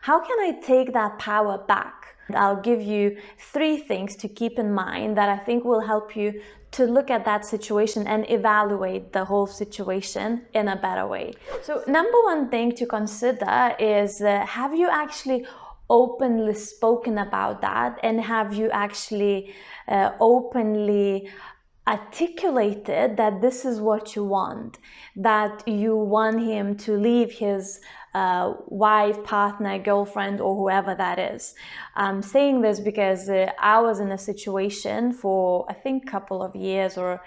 How can I take that power back? I'll give you 3 things to keep in mind that I think will help you to look at that situation and evaluate the whole situation in a better way. So number 1 thing to consider is, have you actually openly spoken about that, and have you actually openly articulated that this is what you want, that you want him to leave his wife, partner, girlfriend, or whoever that is. I'm saying this because I was in a situation for I think a couple of years, or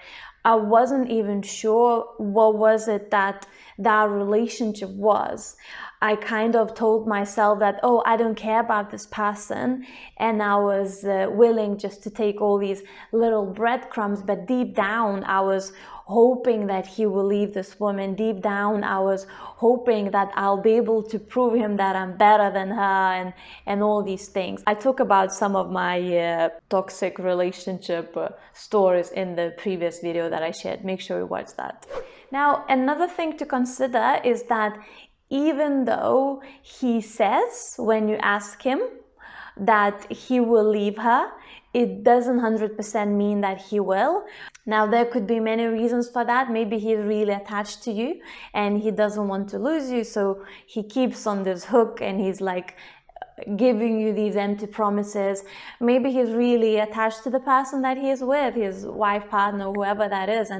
I wasn't even sure what was it that relationship was. I kind of told myself that, oh, I don't care about this person, and I was willing just to take all these little breadcrumbs, but deep down I was hoping that he will leave this woman. Deep down I was hoping that I'll be able to prove him that I'm better than her, and all these things. I talk about some of my toxic relationship stories in the previous video that I shared. Make sure you watch that. Now, another thing to consider is that even though he says, when you ask him, that he will leave her, it doesn't 100% mean that he will. Now, there could be many reasons for that. Maybe he's really attached to you and he doesn't want to lose you, so he keeps on this hook and he's like giving you these empty promises. Maybe he's really attached to the person that he is with, his wife, partner, whoever that is,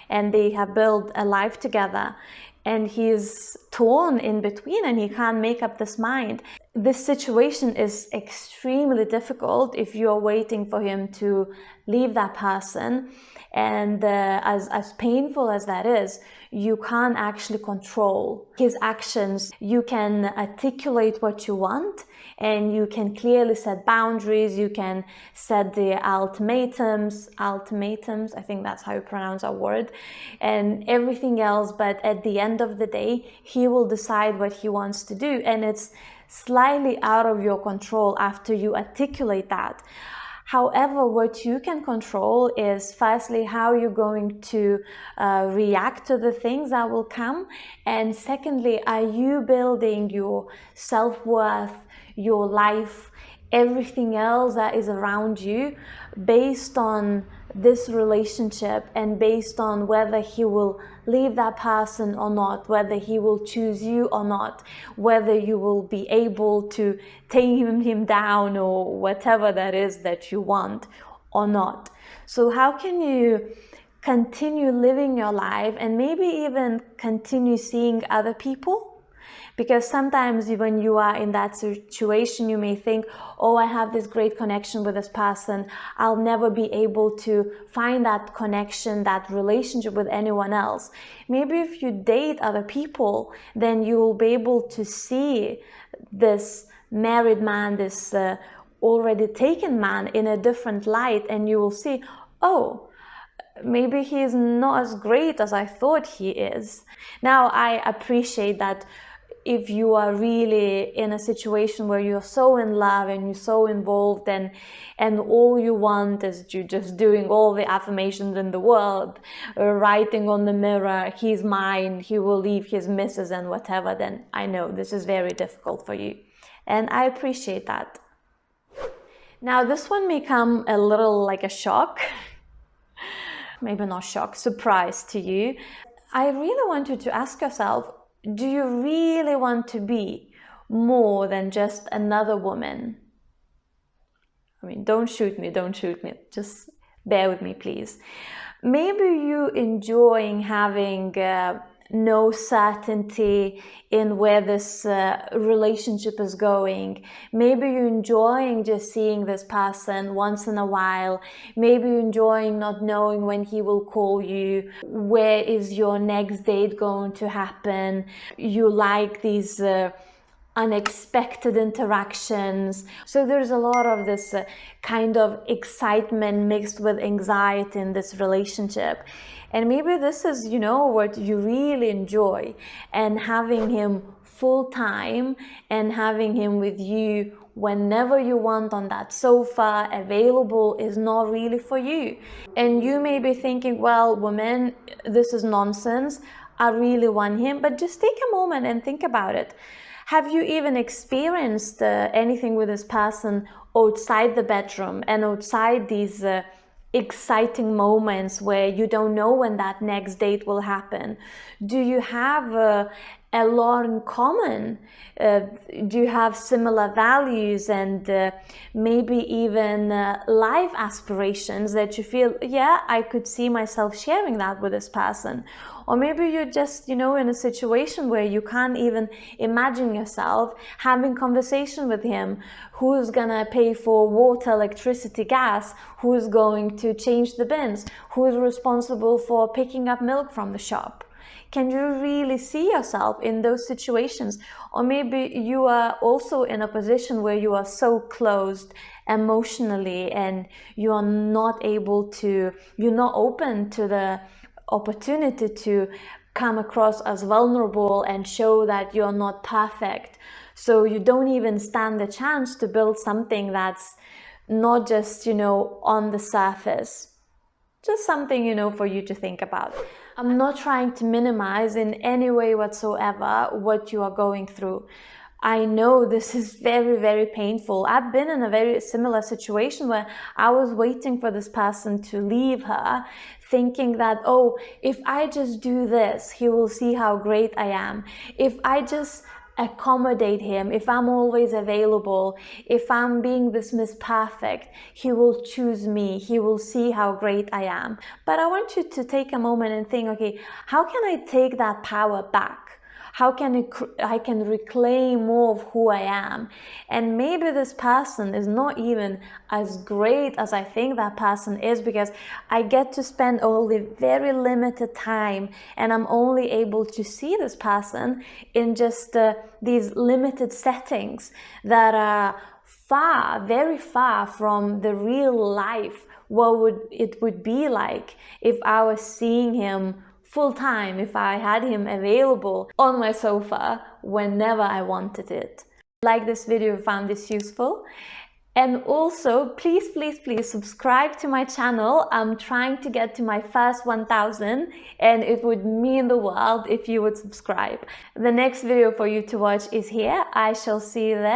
and they have built a life together, and he's torn in between and he can't make up this mind. This situation is extremely difficult if you're waiting for him to leave that person, and as painful as that is, you can't actually control his actions. You can articulate what you want, and you can clearly set boundaries. You can set the ultimatums, I think that's how you pronounce that word, and everything else. But at the end of the day, he will decide what he wants to do, and it's slightly out of your control after you articulate that. However, what you can control is, firstly, how you're going to react to the things that will come, and secondly, are you building your self-worth, your life, everything else that is around you based on this relationship, and based on whether he will leave that person or not, whether he will choose you or not, whether you will be able to tame him down or whatever that is that you want or not. So how can you continue living your life and maybe even continue seeing other people? Because sometimes when you are in that situation, you may think, oh, I have this great connection with this person. I'll never be able to find that connection, that relationship with anyone else. Maybe if you date other people, then you will be able to see this married man, this already taken man in a different light, and you will see, oh, maybe he is not as great as I thought he is. Now, I appreciate that if you are really in a situation where you're so in love and you're so involved, and all you want is you just doing all the affirmations in the world, writing on the mirror, he's mine, he will leave his missus and whatever, then I know this is very difficult for you. And I appreciate that. Now, this one may come a little like a shock, maybe not shock, surprise to you. I really want you to ask yourself, do you really want to be more than just another woman? I mean, don't shoot me, just bear with me, please. Maybe you enjoying having no certainty in where this relationship is going. Maybe you're enjoying just seeing this person once in a while. Maybe you're enjoying not knowing when he will call you, where is your next date going to happen. You like these unexpected interactions. So there's a lot of this kind of excitement mixed with anxiety in this relationship. And maybe this is, you know, what you really enjoy, and having him full time and having him with you whenever you want on that sofa available is not really for you. And you may be thinking, well, woman, this is nonsense. I really want him. But just take a moment and think about it. Have you even experienced anything with this person outside the bedroom and outside these exciting moments where you don't know when that next date will happen? Do you have a lot in common? Do you have similar values and maybe even life aspirations that you feel, yeah, I could see myself sharing that with this person? Or maybe you're just, in a situation where you can't even imagine yourself having conversation with him. Who's gonna pay for water, electricity, gas? Who's going to change the bins? Who's responsible for picking up milk from the shop? Can you really see yourself in those situations? Or maybe you are also in a position where you are so closed emotionally and you are not you're not open to the opportunity to come across as vulnerable and show that you're not perfect. So you don't even stand the chance to build something that's not just, on the surface. Just something, for you to think about. I'm not trying to minimize in any way whatsoever what you are going through. I know this is very, very painful. I've been in a very similar situation where I was waiting for this person to leave her, thinking that, oh, if I just do this, he will see how great I am. If I just accommodate him, if I'm always available, if I'm being this Miss Perfect, he will choose me, he will see how great I am. But I want you to take a moment and think, okay, how can I take that power back? How can I can reclaim more of who I am? And maybe this person is not even as great as I think that person is, because I get to spend only very limited time and I'm only able to see this person in just these limited settings that are very far from the real life. What it would be like if I was seeing him full time, if I had him available on my sofa whenever I wanted it. Like this video, found this useful. And also, please, please, please subscribe to my channel. I'm trying to get to my first 1,000 and it would mean the world if you would subscribe. The next video for you to watch is here. I shall see you there.